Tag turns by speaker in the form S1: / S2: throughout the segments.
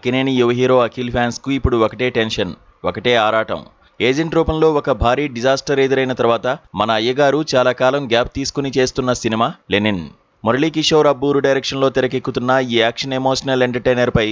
S1: అక్కినేని యువ హీరో అఖిల్ ఫ్యాన్స్కు ఇప్పుడు ఒకటే టెన్షన్, ఒకటే ఆరాటం. ఏజెంట్ రూపంలో ఒక భారీ డిజాస్టర్ ఎదురైన తర్వాత మన అయ్యగారు చాలా కాలం గ్యాప్ తీసుకుని చేస్తున్న సినిమా లెనిన్. మురళీకిషోర్ అబ్బూరు డైరెక్షన్లో తెరకెక్కుతున్న ఈ యాక్షన్ ఎమోషనల్ ఎంటర్టైనర్పై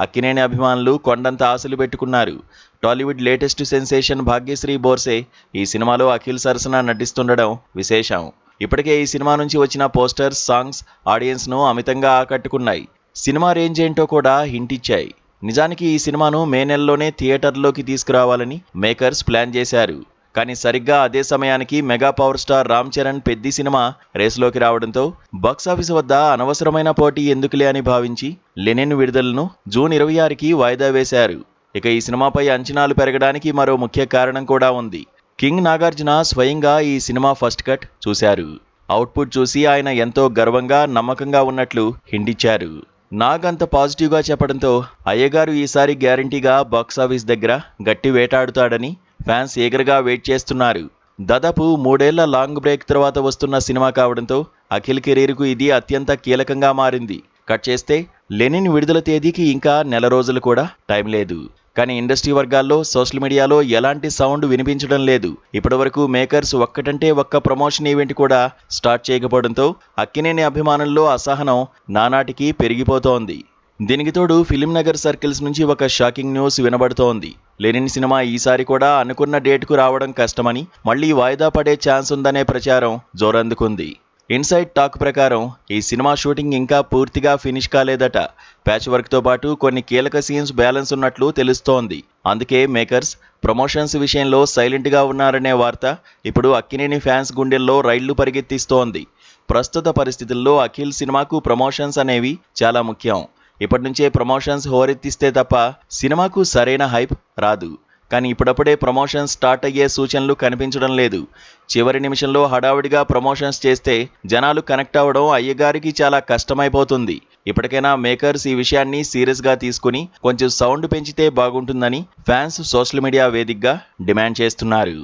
S1: అక్కినేని అభిమానులు కొండంత ఆశలు పెట్టుకున్నారు. టాలీవుడ్ లేటెస్ట్ సెన్సేషన్ భాగ్యశ్రీ బోర్సే ఈ సినిమాలో అఖిల్ సరసన నటిస్తుండడం విశేషం. ఇప్పటికే ఈ సినిమా నుంచి వచ్చిన పోస్టర్స్, సాంగ్స్ ఆడియన్స్ను అమితంగా ఆకట్టుకున్నాయి. సినిమా రేంజ్ ఏంటో కూడా హింట్ ఇచ్చాయి. నిజానికి ఈ సినిమాను మే నెలలోనే థియేటర్లోకి తీసుకురావాలని మేకర్స్ ప్లాన్ చేశారు. కానీ సరిగ్గా అదే సమయానికి mega power star Ram Charan Peddi సినిమా రేసులోకి రావడంతో బాక్సాఫీస్ వద్ద అనవసరమైన పోటీ ఎందుకులే అని భావించి లెనిన్ విడుదలను జూన్ 26కి వాయిదా వేశారు. ఇక ఈ సినిమాపై అంచనాలు పెరగడానికి మరో ముఖ్య కారణం కూడా ఉంది. కింగ్ నాగార్జున స్వయంగా ఈ సినిమా ఫస్ట్ కట్ చూశారు. అవుట్పుట్ చూసి ఆయన ఎంతో గర్వంగా, నమ్మకంగా ఉన్నట్లు హింట్ ఇచ్చారు. నాగ్ అంత పాజిటివ్గా చెప్పడంతో అయ్యగారు ఈసారి గ్యారంటీగా బాక్సాఫీస్ దగ్గర గట్టి వేటాడుతాడని ఫ్యాన్స్ ఈగర్గా వెయిట్ చేస్తున్నారు. దాదాపు 3 ఏళ్ల లాంగ్ బ్రేక్ తర్వాత వస్తున్న సినిమా కావడంతో అఖిల్ కెరీర్కు ఇది అత్యంత కీలకంగా మారింది. కట్ చేస్తే లెనిన్ విడుదల తేదీకి ఇంకా నెల రోజులు కూడా టైం లేదు. కానీ ఇండస్ట్రీ వర్గాల్లో, సోషల్ మీడియాలో ఎలాంటి సౌండ్ వినిపించడం లేదు. ఇప్పటివరకు మేకర్స్ ఒక్కటంటే ఒక్క ప్రమోషన్ ఈవెంట్ కూడా స్టార్ట్ చేయకపోవడంతో అక్కినేని అభిమానుల్లో అసహనం నానాటికి పెరిగిపోతోంది. దీనికి తోడు ఫిలిం నగర్ సర్కిల్స్ నుంచి ఒక షాకింగ్ న్యూస్ వినబడుతోంది. లెనిన్ సినిమా ఈసారి కూడా అనుకున్న డేట్కు రావడం కష్టమని, మళ్లీ వాయిదా పడే ఛాన్స్ ఉందనే ప్రచారం జోరందుకుంది. ఇన్సైడ్ టాక్ ప్రకారం ఈ సినిమా షూటింగ్ ఇంకా పూర్తిగా ఫినిష్ కాలేదట. ప్యాచ్ వర్క్తో పాటు కొన్ని కీలక సీన్స్ బ్యాలెన్స్ ఉన్నట్లు తెలుస్తోంది. అందుకే మేకర్స్ ప్రమోషన్స్ విషయంలో సైలెంట్గా ఉన్నారనే వార్త ఇప్పుడు అక్కినేని ఫ్యాన్స్ గుండెల్లో రైళ్లు పరిగెత్తిస్తోంది. ప్రస్తుత పరిస్థితుల్లో అఖిల్ సినిమాకు ప్రమోషన్స్ అనేవి చాలా ముఖ్యం. ఇప్పటి నుంచే ప్రమోషన్స్ హోరెత్తిస్తే తప్ప సినిమాకు సరైన హైప్ రాదు. కానీ ఇప్పుడప్పుడే ప్రమోషన్స్ స్టార్ట్ అయ్యే సూచనలు కనిపించడం లేదు. చివరి నిమిషంలో హడావుడిగా ప్రమోషన్స్ చేస్తే జనాలు కనెక్ట్ అవ్వడం అయ్యగారికి చాలా కష్టమైపోతుంది. ఇప్పటికైనా మేకర్స్ ఈ విషయాన్ని సీరియస్గా తీసుకుని కొంచెం సౌండ్ పెంచితే బాగుంటుందని ఫ్యాన్స్ సోషల్ మీడియా వేదికగా డిమాండ్ చేస్తున్నారు.